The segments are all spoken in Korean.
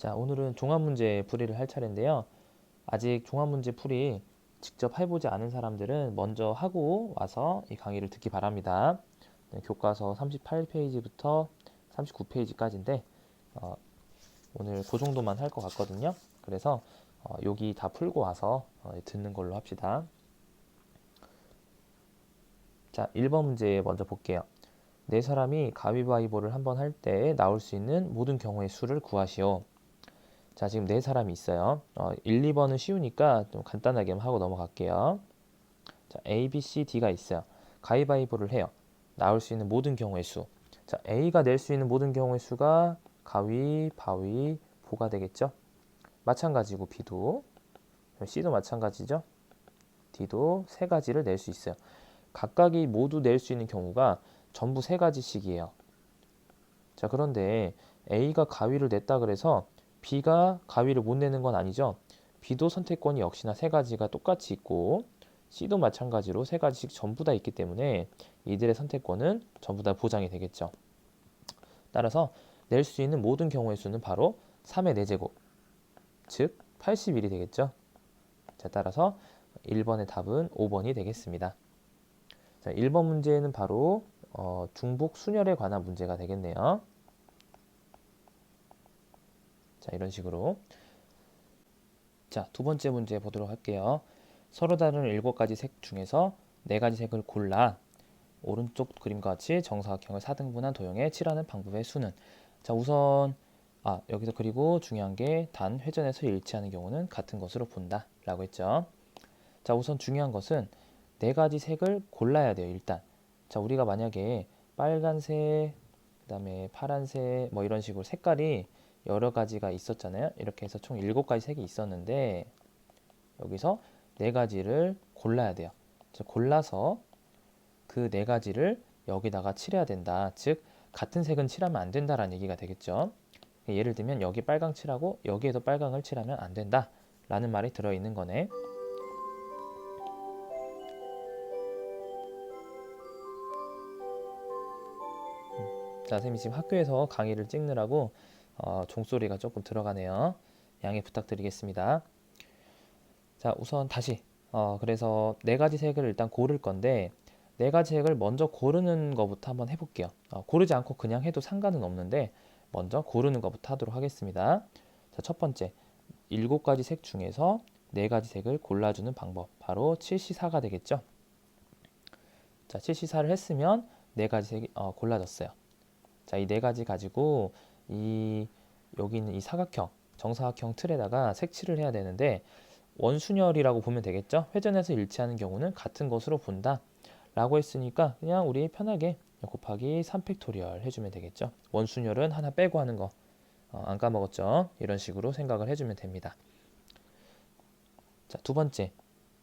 자, 오늘은 종합문제 풀이를 할 차례인데요. 아직 종합문제 풀이 직접 해보지 않은 사람들은 먼저 하고 와서 이 강의를 듣기 바랍니다. 네, 교과서 38페이지부터 39페이지까지인데 오늘 그 정도만 할 것 같거든요. 그래서 여기 다 풀고 와서 듣는 걸로 합시다. 자, 1번 문제 먼저 볼게요. 네 사람이 가위바위보를 한번 할 때 나올 수 있는 모든 경우의 수를 구하시오. 자, 지금 네 사람이 있어요. 1, 2번은 쉬우니까 좀 간단하게 하고 넘어갈게요. 자, A, B, C, D가 있어요. 가위바위보를 해요. 나올 수 있는 모든 경우의 수. 자, A가 낼 수 있는 모든 경우의 수가 가위, 바위, 보가 되겠죠? 마찬가지고 B도, C도 마찬가지죠? D도 세 가지를 낼 수 있어요. 각각이 모두 낼 수 있는 경우가 전부 세 가지씩이에요. 자, 그런데 A가 가위를 냈다 그래서 B가 가위를 못 내는 건 아니죠. B도 선택권이 역시나 세 가지가 똑같이 있고 C도 마찬가지로 세 가지씩 전부 다 있기 때문에 이들의 선택권은 전부 다 보장이 되겠죠. 따라서 낼 수 있는 모든 경우의 수는 바로 3의 4제곱, 즉 81이 되겠죠. 자, 따라서 1번의 답은 5번이 되겠습니다. 자, 1번 문제는 바로 중복 순열에 관한 문제가 되겠네요. 자, 이런 식으로. 자, 두 번째 문제 보도록 할게요. 서로 다른 7가지 색 중에서 4가지 색을 골라 오른쪽 그림과 같이 정사각형을 4등분한 도형에 칠하는 방법의 수는. 자, 우선 여기서 그리고 중요한 게 단 회전에서 일치하는 경우는 같은 것으로 본다 라고 했죠. 자, 우선 중요한 것은 4가지 색을 골라야 돼요. 일단 자, 우리가 만약에 빨간색, 그 다음에 파란색 뭐 이런 식으로 색깔이 여러 가지가 있었잖아요. 이렇게 해서 총 7가지 색이 있었는데 여기서 4가지를 골라야 돼요. 골라서 그 4가지를 여기다가 칠해야 된다. 즉 같은 색은 칠하면 안 된다라는 얘기가 되겠죠. 예를 들면 여기 빨강 칠하고 여기에도 빨강을 칠하면 안 된다 라는 말이 들어있는 거네. 자, 선생님이 지금 학교에서 강의를 찍느라고 종소리가 조금 들어가네요. 양해 부탁드리겠습니다. 자, 우선 다시 그래서 4가지 색을 일단 고를 건데 4가지 색을 먼저 고르는 것부터 한번 해볼게요. 고르지 않고 그냥 해도 상관은 없는데 먼저 고르는 것부터 하도록 하겠습니다. 자, 첫 번째 7가지 색 중에서 4가지 색을 골라주는 방법, 바로 7C4가 되겠죠. 자, 7C4를 했으면 4가지 색이 골라졌어요. 자, 이 4가지 가지고 여기 있는 이 사각형, 정사각형 틀에다가 색칠을 해야 되는데 원순열이라고 보면 되겠죠. 회전해서 일치하는 경우는 같은 것으로 본다 라고 했으니까 그냥 우리 편하게 곱하기 3팩토리얼 해주면 되겠죠. 원순열은 하나 빼고 하는 거 안 까먹었죠. 이런 식으로 생각을 해주면 됩니다. 자, 두 번째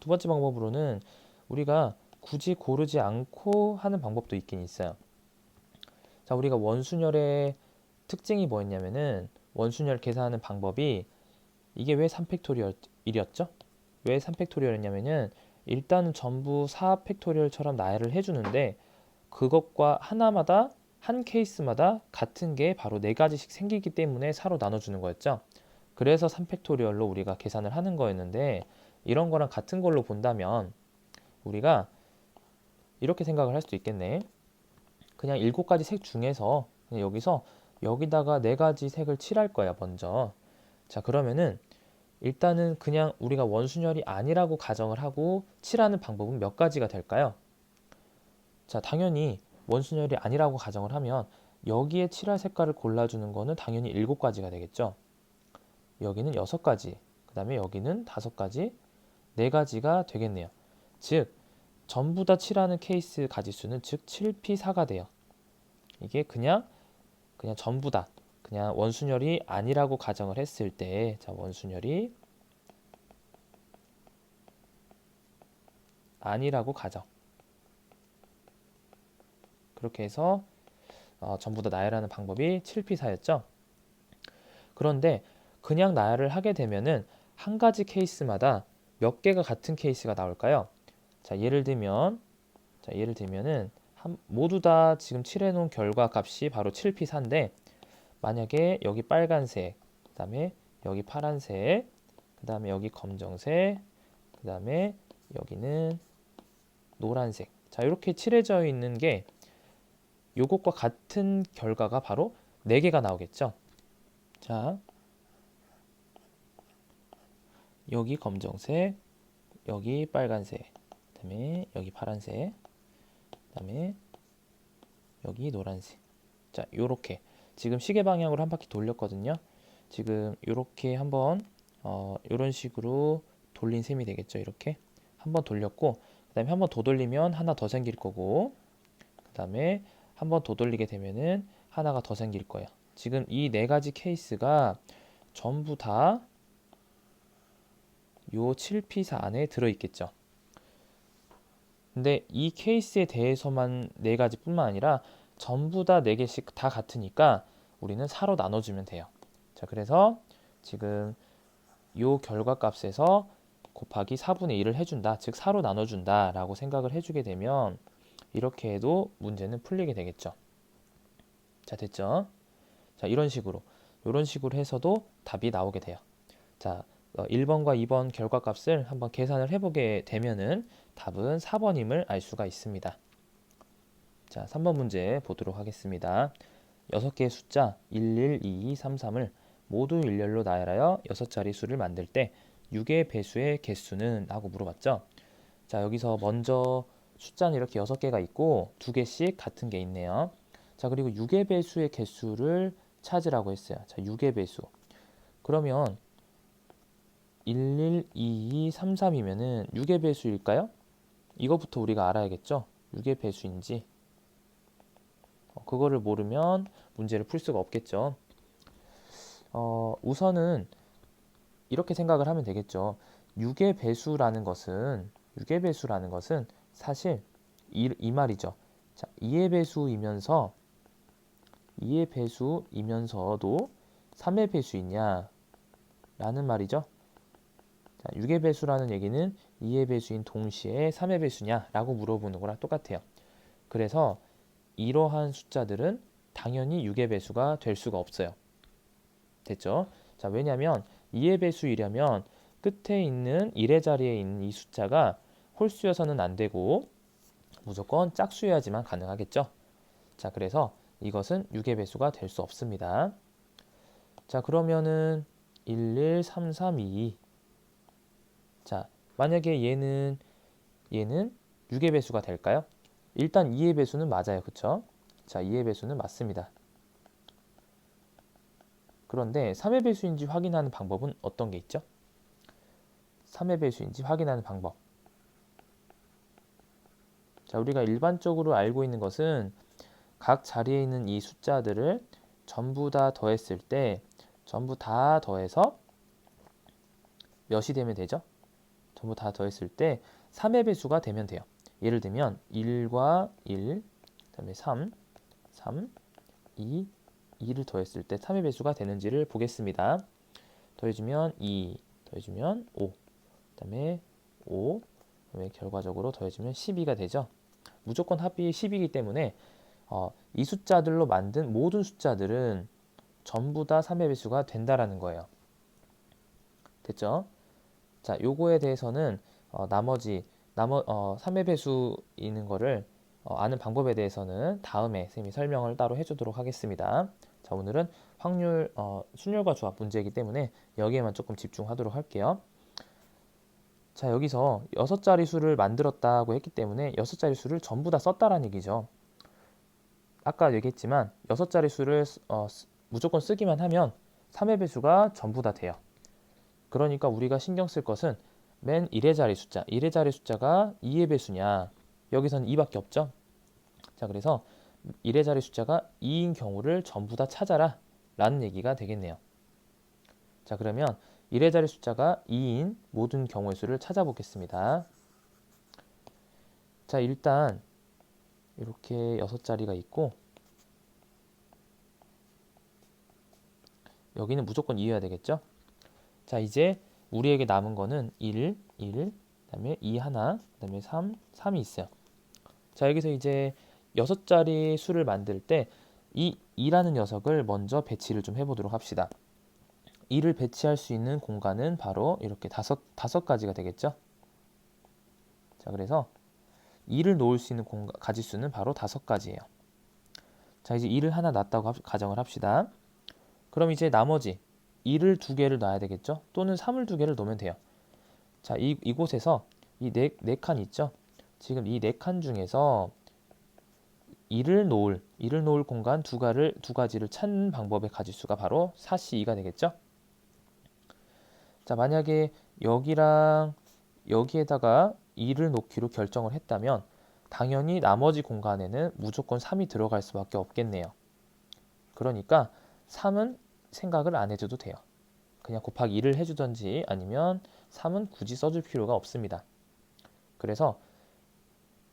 방법으로는 우리가 굳이 고르지 않고 하는 방법도 있긴 있어요. 자, 우리가 원순열의 특징이 뭐였냐면은 원순열 계산하는 방법이 이게 왜 3팩토리얼이었죠? 왜 3팩토리얼이냐면은 일단은 전부 4팩토리얼처럼 나열을 해주는데 그것과 하나마다 한 케이스마다 같은 게 바로 4가지씩 생기기 때문에 4로 나눠주는 거였죠. 그래서 3팩토리얼로 우리가 계산을 하는 거였는데 이런 거랑 같은 걸로 본다면 우리가 이렇게 생각을 할 수도 있겠네. 그냥 7가지 색 중에서 그냥 여기다가 4가지 색을 칠할 거야 먼저. 자, 그러면은 일단은 그냥 우리가 원순열이 아니라고 가정을 하고 칠하는 방법은 몇 가지가 될까요? 자, 당연히 원순열이 아니라고 가정을 하면 여기에 칠할 색깔을 골라주는 거는 당연히 7가지가 되겠죠. 여기는 6가지, 그 다음에 여기는 5가지, 4가지가 되겠네요. 즉 전부 다 칠하는 케이스 가지수는 즉 7P4가 돼요. 이게 그냥 전부 다 그냥 원순열이 아니라고 가정을 했을 때, 자, 원순열이 아니라고 가정. 그렇게 해서 전부 다 나열하는 방법이 7P4였죠. 그런데 그냥 나열을 하게 되면은 한 가지 케이스마다 몇 개가 같은 케이스가 나올까요? 자, 예를 들면은 모두 다 지금 칠해 놓은 결과 값이 바로 7P4인데 만약에 여기 빨간색, 그 다음에 여기 파란색, 그 다음에 여기 검정색, 그 다음에 여기는 노란색. 자, 이렇게 칠해져 있는 게 요것과 같은 결과가 바로 4개가 나오겠죠. 자, 여기 검정색, 여기 빨간색, 그 다음에 여기 파란색, 그 다음에 여기 노란색. 자, 요렇게 지금 시계 방향으로 한 바퀴 돌렸거든요. 지금 요렇게 한번 요런 식으로 돌린 셈이 되겠죠. 이렇게 한번 돌렸고, 그 다음에 한번 더 돌리면 하나 더 생길 거고, 그 다음에 한번 더 돌리게 되면은 하나가 더 생길 거예요. 지금 이 4가지 케이스가 전부 다 요 7P4 안에 들어있겠죠. 근데 이 케이스에 대해서만 4가지 뿐만 아니라 전부 다 4개씩 다 같으니까 우리는 4로 나눠주면 돼요. 자, 그래서 지금 요 결과값에서 곱하기 4분의 1을 해준다. 즉 4로 나눠준다 라고 생각을 해주게 되면 이렇게 해도 문제는 풀리게 되겠죠. 자, 됐죠? 자, 이런 식으로 해서도 답이 나오게 돼요. 자, 1번과 2번 결과값을 한번 계산을 해보게 되면은 답은 4번임을 알 수가 있습니다. 자, 3번 문제 보도록 하겠습니다. 6개의 숫자 11, 22, 33을 모두 일렬로 나열하여 6자리 수를 만들 때 6의 배수의 개수는? 하고 물어봤죠. 자, 여기서 먼저 숫자는 이렇게 6개가 있고 2개씩 같은 게 있네요. 자, 그리고 6의 배수의 개수를 찾으라고 했어요. 자, 6의 배수. 그러면 11, 22, 33이면은 6의 배수일까요? 이거부터 우리가 알아야겠죠? 6의 배수인지. 그거를 모르면 문제를 풀 수가 없겠죠. 우선은 이렇게 생각을 하면 되겠죠. 6의 배수라는 것은 사실 이 말이죠. 자, 2의 배수이면서도 3의 배수이냐 라는 말이죠. 자, 6의 배수라는 얘기는 2의 배수인 동시에 3의 배수냐 라고 물어보는 거랑 똑같아요. 그래서 이러한 숫자들은 당연히 6의 배수가 될 수가 없어요. 됐죠? 자, 왜냐하면 2의 배수이려면 끝에 있는 1의 자리에 있는 이 숫자가 홀수여서는 안 되고 무조건 짝수여야지만 가능하겠죠? 자, 그래서 이것은 6의 배수가 될 수 없습니다. 자, 그러면은 11, 3, 3, 2. 자, 만약에 얘는 6의 배수가 될까요? 일단 2의 배수는 맞아요. 그쵸? 자, 2의 배수는 맞습니다. 그런데 3의 배수인지 확인하는 방법은 어떤 게 있죠? 3의 배수인지 확인하는 방법. 자, 우리가 일반적으로 알고 있는 것은 각 자리에 있는 이 숫자들을 전부 다 더했을 때 전부 다 더해서 몇이 되면 되죠? 전부 다 더했을 때 3의 배수가 되면 돼요. 예를 들면 1과 1, 그다음에 3, 2, 2를 더했을 때 3의 배수가 되는지를 보겠습니다. 더해주면 2, 더해주면 5, 그다음에 5, 그다음에 결과적으로 더해주면 12가 되죠. 무조건 합이 10이기 때문에 이 숫자들로 만든 모든 숫자들은 전부 다 3의 배수가 된다라는 거예요. 됐죠? 자, 요거에 대해서는 나머지 3의 배수 있는 거를 아는 방법에 대해서는 다음에 선생님이 설명을 따로 해주도록 하겠습니다. 자, 오늘은 확률, 순열과 조합 문제이기 때문에 여기에만 조금 집중하도록 할게요. 자, 여기서 6자리 수를 만들었다고 했기 때문에 6자리 수를 전부 다 썼다라는 얘기죠. 아까 얘기했지만 6자리 수를 무조건 쓰기만 하면 3의 배수가 전부 다 돼요. 그러니까 우리가 신경 쓸 것은 맨 1의 자리 숫자, 1의 자리 숫자가 2의 배수냐. 여기서는 2밖에 없죠. 자, 그래서 1의 자리 숫자가 2인 경우를 전부 다 찾아라 라는 얘기가 되겠네요. 자, 그러면 1의 자리 숫자가 2인 모든 경우의 수를 찾아보겠습니다. 자, 일단 이렇게 6자리가 있고 여기는 무조건 2여야 되겠죠. 자, 이제 우리에게 남은 거는 1, 그다음에 2 하나, 그다음에 3, 3이 있어요. 자, 여기서 이제 6자리 수를 만들 때 이 2라는 녀석을 먼저 배치를 좀 해보도록 합시다. 2를 배치할 수 있는 공간은 바로 이렇게 다섯 가지가 되겠죠. 자, 그래서 2를 놓을 수 있는 가지수는 바로 5가지예요. 자, 이제 2를 하나 놨다고 가정을 합시다. 그럼 이제 나머지 2를 2개를 놔야 되겠죠. 또는 3을 2개를 놓으면 돼요. 자, 이곳에서 이 네 칸 있죠. 지금 이 네 칸 중에서 2를 놓을 공간 두 가지를 찾는 방법의 가지수가 바로 4C2가 되겠죠. 자, 만약에 여기랑 여기에다가 2를 놓기로 결정을 했다면 당연히 나머지 공간에는 무조건 3이 들어갈 수밖에 없겠네요. 그러니까 3은 생각을 안 해줘도 돼요. 그냥 곱하기 2를 해주던지 아니면 3은 굳이 써줄 필요가 없습니다. 그래서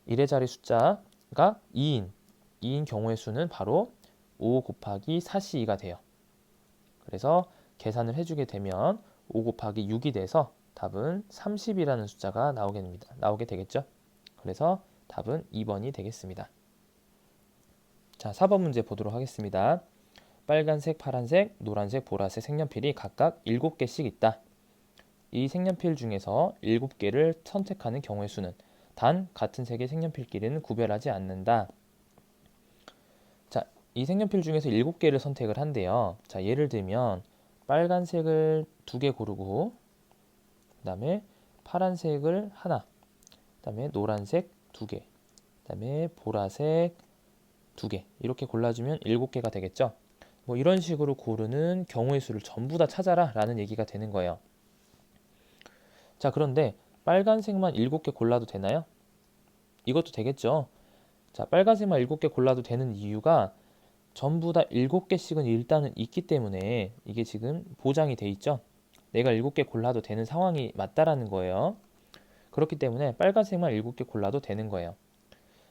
1의 자리 숫자가 2인 경우의 수는 바로 5 곱하기 4C2가 돼요. 그래서 계산을 해주게 되면 5 곱하기 6이 돼서 답은 30이라는 숫자가 나오게 되겠죠. 그래서 답은 2번이 되겠습니다. 자, 4번 문제 보도록 하겠습니다. 빨간색, 파란색, 노란색, 보라색 색연필이 각각 7개씩 있다. 이 색연필 중에서 7개를 선택하는 경우의 수는 단 같은 색의 색연필끼리는 구별하지 않는다. 자, 이 색연필 중에서 7개를 선택을 한대요. 자, 예를 들면 빨간색을 2개 고르고 그 다음에 파란색을 하나, 그 다음에 노란색 2개, 그 다음에 보라색 2개 이렇게 골라주면 7개가 되겠죠. 뭐 이런 식으로 고르는 경우의 수를 전부 다 찾아라 라는 얘기가 되는 거예요. 자, 그런데 빨간색만 7개 골라도 되나요? 이것도 되겠죠. 자, 빨간색만 7개 골라도 되는 이유가 전부 다 7개씩은 일단은 있기 때문에 이게 지금 보장이 돼 있죠. 내가 7개 골라도 되는 상황이 맞다라는 거예요. 그렇기 때문에 빨간색만 7개 골라도 되는 거예요.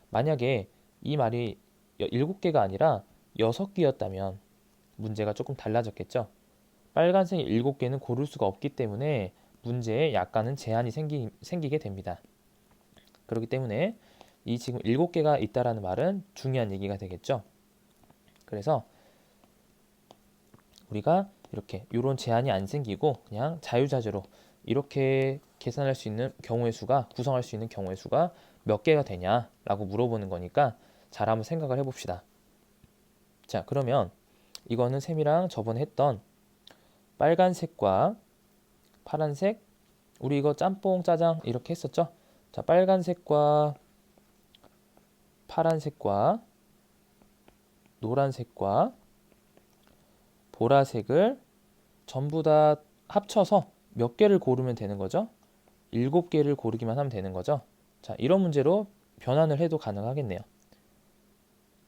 만약에 이 말이 7개가 아니라 6개였다면 문제가 조금 달라졌겠죠. 빨간색 7개는 고를 수가 없기 때문에 문제에 약간은 제한이 생기게 됩니다. 그렇기 때문에 이 지금 7개가 있다라는 말은 중요한 얘기가 되겠죠. 그래서 우리가 이렇게 이런 제한이 안 생기고 그냥 자유자재로 이렇게 계산할 수 있는 경우의 수가 구성할 수 있는 경우의 수가 몇 개가 되냐라고 물어보는 거니까 잘 한번 생각을 해봅시다. 자, 그러면 이거는 쌤이랑 저번에 했던 빨간색과 파란색, 우리 이거 짬뽕 짜장 이렇게 했었죠. 자, 빨간색과 파란색과 노란색과 보라색을 전부 다 합쳐서 몇 개를 고르면 되는 거죠? 7개를 고르기만 하면 되는 거죠. 자, 이런 문제로 변환을 해도 가능하겠네요.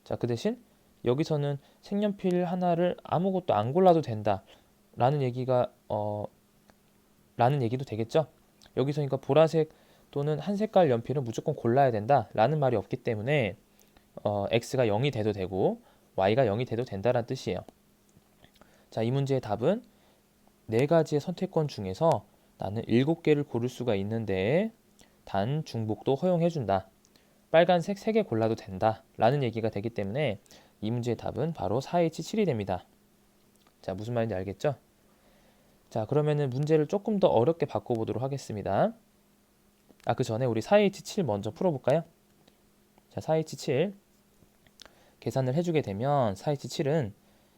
자, 그 대신 여기서는 색연필 하나를 아무것도 안 골라도 된다 라는 얘기도 되겠죠. 여기서 그러니까 보라색 또는 한 색깔 연필은 무조건 골라야 된다 라는 말이 없기 때문에 x가 0이 돼도 되고 y가 0이 돼도 된다는 뜻이에요. 자, 이 문제의 답은 4가지의 선택권 중에서 나는 7개를 고를 수가 있는데 단 중복도 허용해준다. 빨간색 3개 골라도 된다 라는 얘기가 되기 때문에 이 문제의 답은 바로 4H7이 됩니다. 자, 무슨 말인지 알겠죠? 자, 그러면은 문제를 조금 더 어렵게 바꿔보도록 하겠습니다. 그 전에 우리 4H7 먼저 풀어볼까요? 자, 4H7 계산을 해주게 되면 4H7은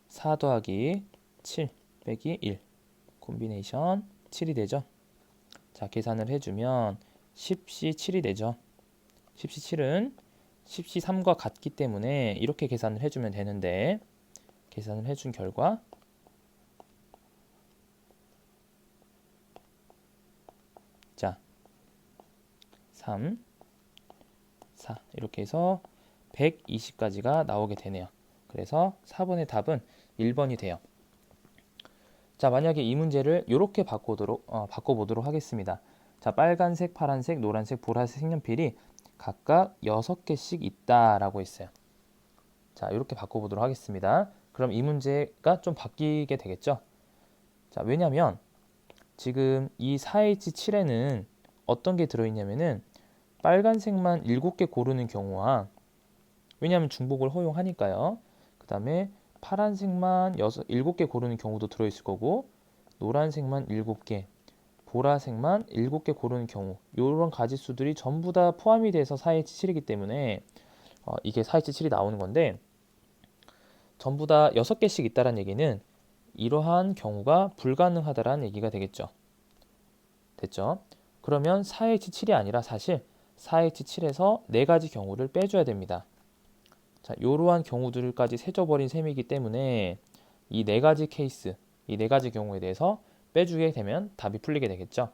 4 더하기 7 빼기 1 콤비네이션 7이 되죠. 자, 계산을 해주면 10C7이 되죠. 10C7은 10C3과 같기 때문에 이렇게 계산을 해주면 되는데 계산을 해준 결과 자, 3, 4 이렇게 해서 120까지가 나오게 되네요. 그래서 4번의 답은 1번이 돼요. 자, 만약에 이 문제를 이렇게 바꿔보도록 하겠습니다. 자, 빨간색, 파란색, 노란색, 보라색 색연필이 각각 6개씩 있다라고 했어요. 자, 이렇게 바꿔보도록 하겠습니다. 그럼 이 문제가 좀 바뀌게 되겠죠? 자, 왜냐면 지금 이 4H7에는 어떤 게 들어있냐면은 빨간색만 7개 고르는 경우와 왜냐하면 중복을 허용하니까요. 그 다음에 파란색만 7개 고르는 경우도 들어있을 거고 노란색만 7개, 보라색만 7개 고르는 경우 이런 가지수들이 전부 다 포함이 돼서 4H7이기 때문에 이게 4H7이 나오는 건데 전부 다 6개씩 있다는 얘기는 이러한 경우가 불가능하다라는 얘기가 되겠죠. 됐죠? 그러면 4H7이 아니라 사실 4H7에서 4가지 경우를 빼줘야 됩니다. 자, 이러한 경우들까지 세져버린 셈이기 때문에 이 4가지 케이스, 이 4가지 경우에 대해서 빼주게 되면 답이 풀리게 되겠죠.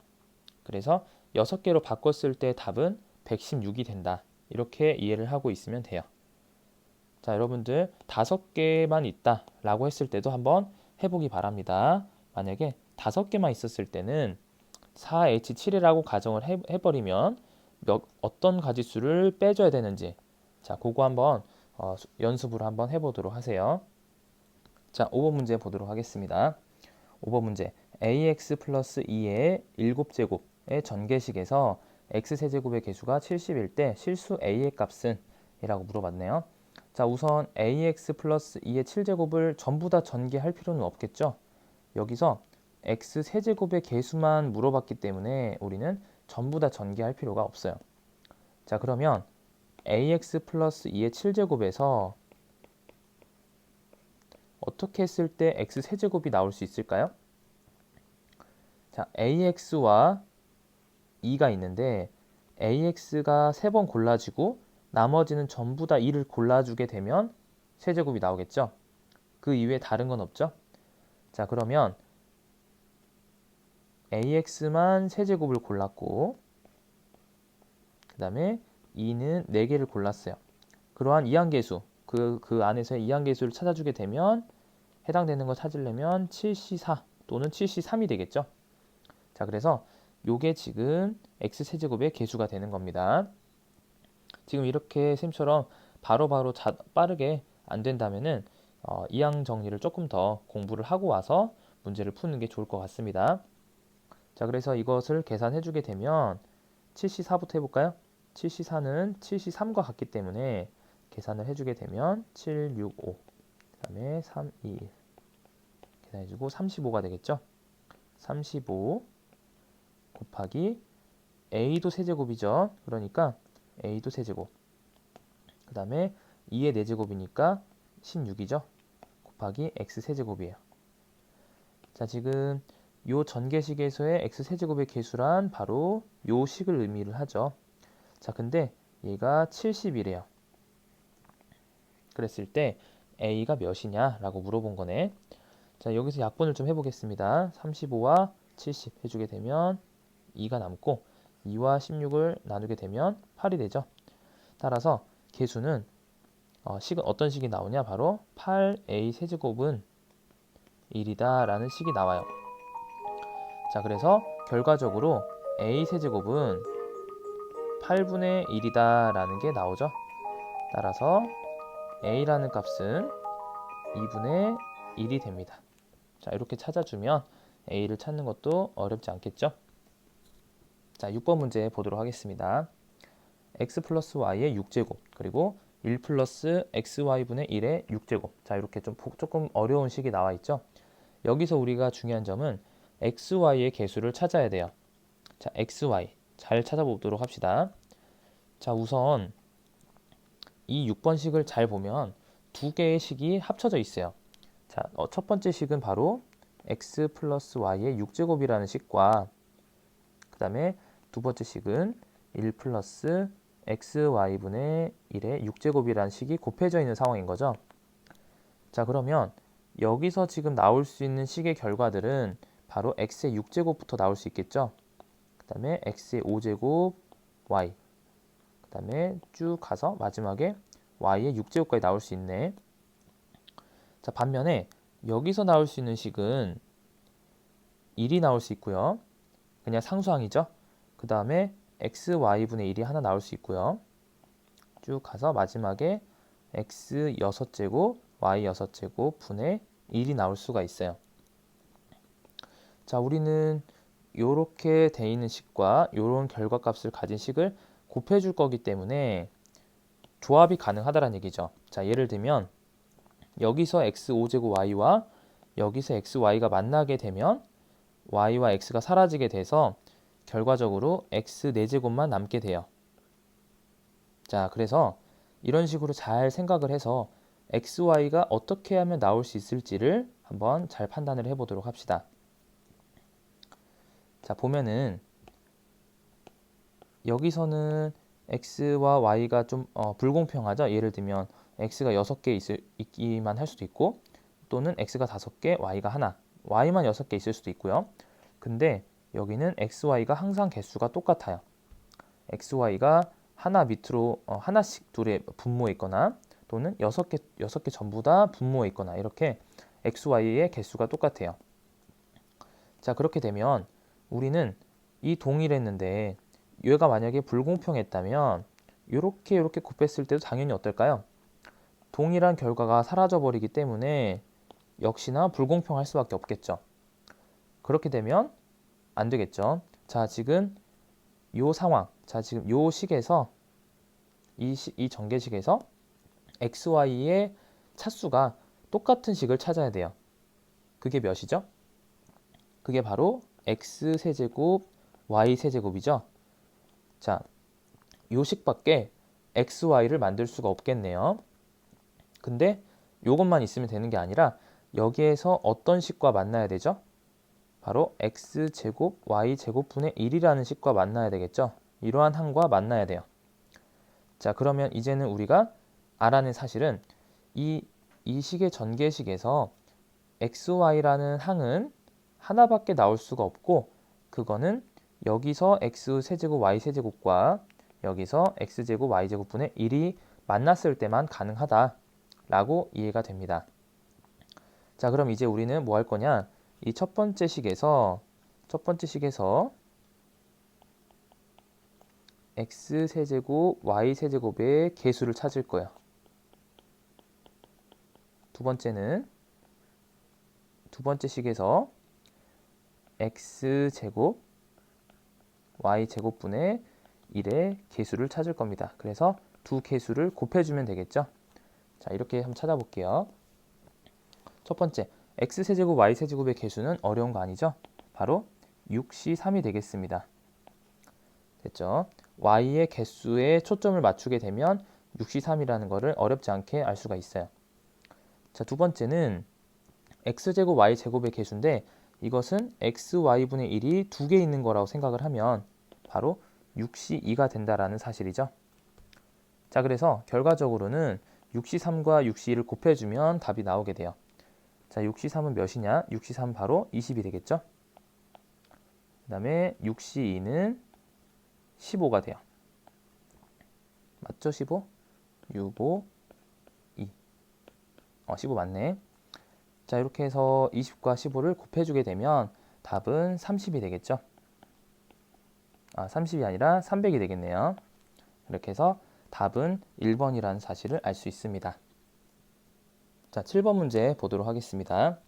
그래서 6개로 바꿨을 때 답은 116이 된다. 이렇게 이해를 하고 있으면 돼요. 자, 여러분들 5개만 있다 라고 했을 때도 한번 해보기 바랍니다. 만약에 5개만 있었을 때는 4H7이라고 가정을 해버리면 어떤 가지수를 빼줘야 되는지 자, 그거 한번 연습으로 한번 해보도록 하세요. 자, 5번 문제 보도록 하겠습니다. 5번 문제 ax 플러스 2의 7제곱의 전개식에서 x세제곱의 개수가 70일 때 실수 a의 값은? 이라고 물어봤네요. 자, 우선 ax 플러스 2의 7제곱을 전부 다 전개할 필요는 없겠죠. 여기서 x세제곱의 개수만 물어봤기 때문에 우리는 전부 다 전개할 필요가 없어요. 자, 그러면 ax 플러스 2의 7제곱에서 어떻게 했을 때 x세제곱이 나올 수 있을까요? 자, ax와 2가 있는데 ax가 3번 골라지고 나머지는 전부 다 2를 골라주게 되면 세제곱이 나오겠죠? 그 이외에 다른 건 없죠? 자, 그러면 ax만 세제곱을 골랐고 그 다음에 2는 4개를 골랐어요. 그러한 이항계수, 그 안에서의 이항계수를 찾아주게 되면 해당되는 거 찾으려면 7C4 또는 7C3이 되겠죠. 자, 그래서 요게 지금 x세제곱의 개수가 되는 겁니다. 지금 이렇게 쌤처럼 바로바로 빠르게 안 된다면은 이항 정리를 조금 더 공부를 하고 와서 문제를 푸는 게 좋을 것 같습니다. 자, 그래서 이것을 계산해 주게 되면 7C4부터 해볼까요? 7C4는 7C3과 같기 때문에 계산을 해주게 되면 7, 6, 5, 그 다음에 3, 2, 1 계산해주고 35가 되겠죠? 35 곱하기 a도 세제곱이죠. 그러니까 a도 세제곱 그 다음에 2의 4제곱이니까 16이죠. 곱하기 x 세제곱이에요. 자, 지금 요 전개식에서의 x 세제곱의 개수란 바로 요 식을 의미를 하죠. 자, 근데 얘가 70이래요. 그랬을 때 a가 몇이냐 라고 물어본 거네. 자, 여기서 약분을 좀 해보겠습니다. 35와 70 해주게 되면 2가 남고 2와 16을 나누게 되면 8이 되죠. 따라서 개수는 식은 어떤 식이 나오냐? 바로 8a 세제곱은 1이다 라는 식이 나와요. 자, 그래서 결과적으로 a 세제곱은 8분의 1이다 라는 게 나오죠. 따라서 a라는 값은 2분의 1이 됩니다. 자, 이렇게 찾아주면 a를 찾는 것도 어렵지 않겠죠? 자, 6번 문제 보도록 하겠습니다. x 플러스 y의 6제곱 그리고 1 플러스 xy분의 1의 6제곱. 자, 이렇게 조금 어려운 식이 나와 있죠. 여기서 우리가 중요한 점은 xy의 개수를 찾아야 돼요. 자, xy 잘 찾아보도록 합시다. 자, 우선 이 6번 식을 잘 보면 두 개의 식이 합쳐져 있어요. 자, 첫 번째 식은 바로 x 플러스 y의 6제곱이라는 식과 그 다음에 두 번째 식은 1 플러스 xy분의 1의 6제곱이라는 식이 곱해져 있는 상황인 거죠. 자, 그러면 여기서 지금 나올 수 있는 식의 결과들은 바로 x의 6제곱부터 나올 수 있겠죠. 그 다음에 x의 5제곱 y 그 다음에 쭉 가서 마지막에 y의 6제곱까지 나올 수 있네. 자, 반면에 여기서 나올 수 있는 식은 1이 나올 수 있고요. 그냥 상수항이죠. 그 다음에 xy분의 1이 하나 나올 수 있고요. 쭉 가서 마지막에 x 6제곱, y 6제곱 분의 1이 나올 수가 있어요. 자, 우리는 이렇게 돼 있는 식과 이런 결과값을 가진 식을 곱해줄 거기 때문에 조합이 가능하다는 얘기죠. 자, 예를 들면 여기서 x 5제곱 y와 여기서 xy가 만나게 되면 y와 x가 사라지게 돼서 결과적으로 x 4제곱만 남게 돼요. 자, 그래서 이런 식으로 잘 생각을 해서 x, y가 어떻게 하면 나올 수 있을지를 한번 잘 판단을 해보도록 합시다. 자, 보면은 여기서는 x와 y가 좀 불공평하죠. 예를 들면 x가 6개 있기만 할 수도 있고 또는 x가 5개, y가 하나, y만 6개 있을 수도 있고요. 근데 여기는 x, y가 항상 개수가 똑같아요. x, y가 하나 밑으로 하나씩 둘에 분모해 있거나 또는 6개 전부 다 분모해 있거나 이렇게 x, y의 개수가 똑같아요. 자, 그렇게 되면 우리는 이 동일했는데 얘가 만약에 불공평했다면 이렇게 곱했을 때도 당연히 어떨까요? 동일한 결과가 사라져 버리기 때문에 역시나 불공평할 수밖에 없겠죠. 그렇게 되면 안 되겠죠. 자, 지금 요 상황, 자, 지금 요 식에서 이 전개식에서 x, y의 차수가 똑같은 식을 찾아야 돼요. 그게 몇이죠? 그게 바로 x 세제곱 y 세제곱이죠. 자, 요 식밖에 x, y를 만들 수가 없겠네요. 근데 요것만 있으면 되는 게 아니라 여기에서 어떤 식과 만나야 되죠? 바로 x제곱 y제곱분의 1이라는 식과 만나야 되겠죠? 이러한 항과 만나야 돼요. 자, 그러면 이제는 우리가 알아낸 사실은 이 식의 전개식에서 xy라는 항은 하나밖에 나올 수가 없고 그거는 여기서 x세제곱 y세제곱과 여기서 x제곱 y제곱분의 1이 만났을 때만 가능하다라고 이해가 됩니다. 자, 그럼 이제 우리는 뭐 할 거냐? 이 첫 번째 식에서 x세제곱 y세제곱의 개수를 찾을 거예요. 두 번째 식에서 x제곱 y제곱분의 1의 개수를 찾을 겁니다. 그래서 두 개수를 곱해주면 되겠죠. 자, 이렇게 한번 찾아볼게요. 첫 번째, x세제곱 y세제곱의 개수는 어려운 거 아니죠? 바로 6c3이 되겠습니다. 됐죠? y의 개수에 초점을 맞추게 되면 6c3이라는 거를 어렵지 않게 알 수가 있어요. 자, 두 번째는 x제곱 y제곱의 개수인데 이것은 xy분의 1이 두 개 있는 거라고 생각을 하면 바로 6c2가 된다라는 사실이죠. 자, 그래서 결과적으로는 6c3과 6c2를 곱해주면 답이 나오게 돼요. 자, 6c3은 몇이냐? 6c3 바로 20이 되겠죠? 그 다음에 6c2는 15가 돼요. 맞죠? 15? 6, 5, 2. 15 맞네. 자, 이렇게 해서 20과 15를 곱해주게 되면 답은 30이 되겠죠? 30이 아니라 300이 되겠네요. 이렇게 해서 답은 1번이라는 사실을 알 수 있습니다. 자, 7번 문제 보도록 하겠습니다.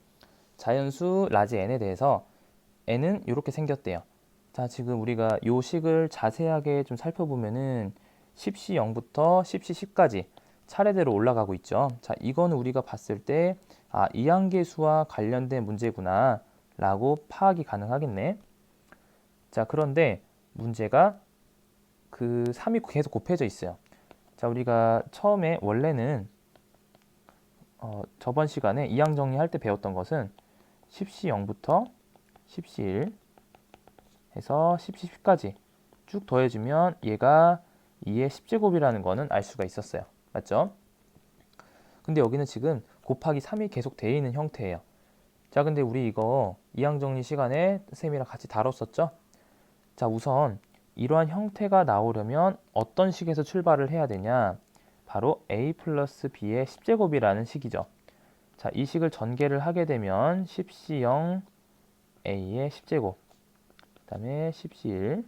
자연수 라지 n에 대해서 n은 이렇게 생겼대요. 자, 지금 우리가 요 식을 자세하게 좀 살펴보면은 10시 0부터 10시 10까지 차례대로 올라가고 있죠. 자, 이거는 우리가 봤을 때 이항계수와 관련된 문제구나 라고 파악이 가능하겠네. 자, 그런데 문제가 그 3이 계속 곱해져 있어요. 자, 우리가 처음에 원래는 저번 시간에 이항 정리할 때 배웠던 것은 10시 0부터 10시 1 해서 10시 10까지 쭉 더해주면 얘가 2의 10제곱이라는 거는 알 수가 있었어요. 맞죠? 근데 여기는 지금 곱하기 3이 계속 되어 있는 형태예요. 자, 근데 우리 이거 이항 정리 시간에 쌤이랑 같이 다뤘었죠? 자, 우선 이러한 형태가 나오려면 어떤 식에서 출발을 해야 되냐? 바로 a 플러스 b의 10제곱이라는 식이죠. 자, 이 식을 전개를 하게 되면 10c 0 a의 10제곱, 그 다음에 10c 1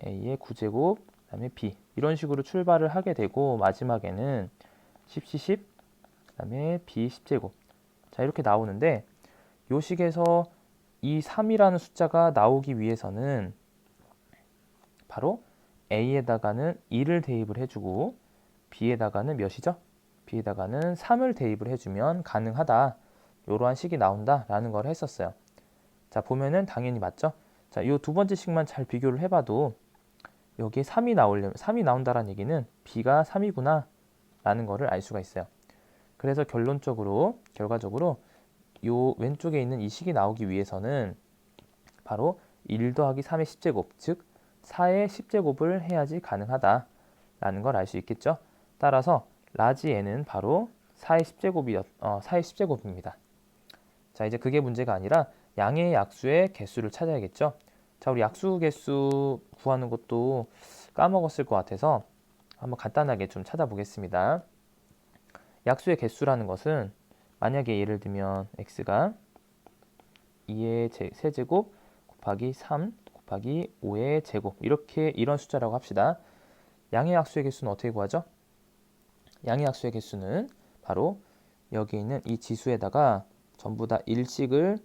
a의 9제곱, 그 다음에 b 이런 식으로 출발을 하게 되고 마지막에는 10c 10, 그 다음에 b 10제곱. 자, 이렇게 나오는데 이 식에서 이 3이라는 숫자가 나오기 위해서는 바로 a에다가는 2를 대입을 해주고 b에다가는 몇이죠? b에다가는 3을 대입을 해주면 가능하다. 이러한 식이 나온다라는 걸 했었어요. 자, 보면은 당연히 맞죠? 자, 이 두 번째 식만 잘 비교를 해봐도 여기에 3이 나오려면 3이 나온다는 얘기는 b가 3이구나 라는 거를 알 수가 있어요. 그래서 결과적으로 요 왼쪽에 있는 이 식이 나오기 위해서는 바로 1 더하기 3의 10제곱, 즉 4의 10제곱을 해야지 가능하다라는 걸 알 수 있겠죠. 따라서 라지 n은 바로 4의 10제곱입니다. 자, 이제 그게 문제가 아니라 양의 약수의 개수를 찾아야겠죠. 자, 우리 약수 개수 구하는 것도 까먹었을 것 같아서 한번 간단하게 좀 찾아보겠습니다. 약수의 개수라는 것은 만약에 예를 들면 x가 2의 세제곱 곱하기 3 곱하기 5의 제곱 이런 숫자라고 합시다. 양의 약수의 개수는 어떻게 구하죠? 양의 약수의 개수는 바로 여기 있는 이 지수에다가 전부 다 1씩을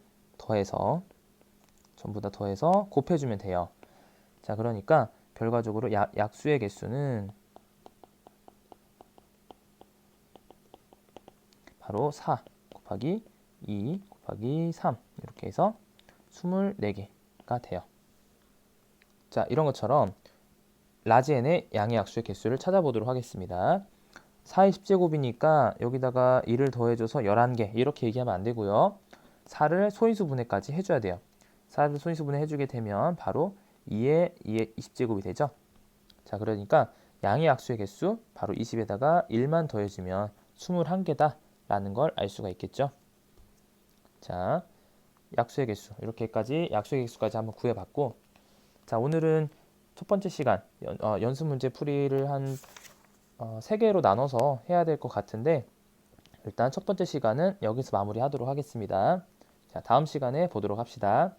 전부 다 더해서 곱해주면 돼요. 자, 그러니까 결과적으로 약수의 개수는 바로 4 곱하기 2 곱하기 3 이렇게 해서 24개가 돼요. 자, 이런 것처럼 라지 n의 양의 약수의 개수를 찾아보도록 하겠습니다. 4의 10제곱이니까 여기다가 1을 더해줘서 11개 이렇게 얘기하면 안 되고요. 4를 소인수 분해까지 해줘야 돼요. 4를 소인수 분해 해주게 되면 바로 2의 20제곱이 되죠. 자, 그러니까 양의 약수의 개수 바로 20에다가 1만 더해주면 21개다 라는 걸 알 수가 있겠죠. 자, 약수의 개수 이렇게까지 약수의 개수까지 한번 구해봤고, 자, 오늘은 첫 번째 시간 연습 문제 풀이를 한 3개로 나눠서 해야 될 것 같은데 일단 첫 번째 시간은 여기서 마무리하도록 하겠습니다. 자, 다음 시간에 보도록 합시다.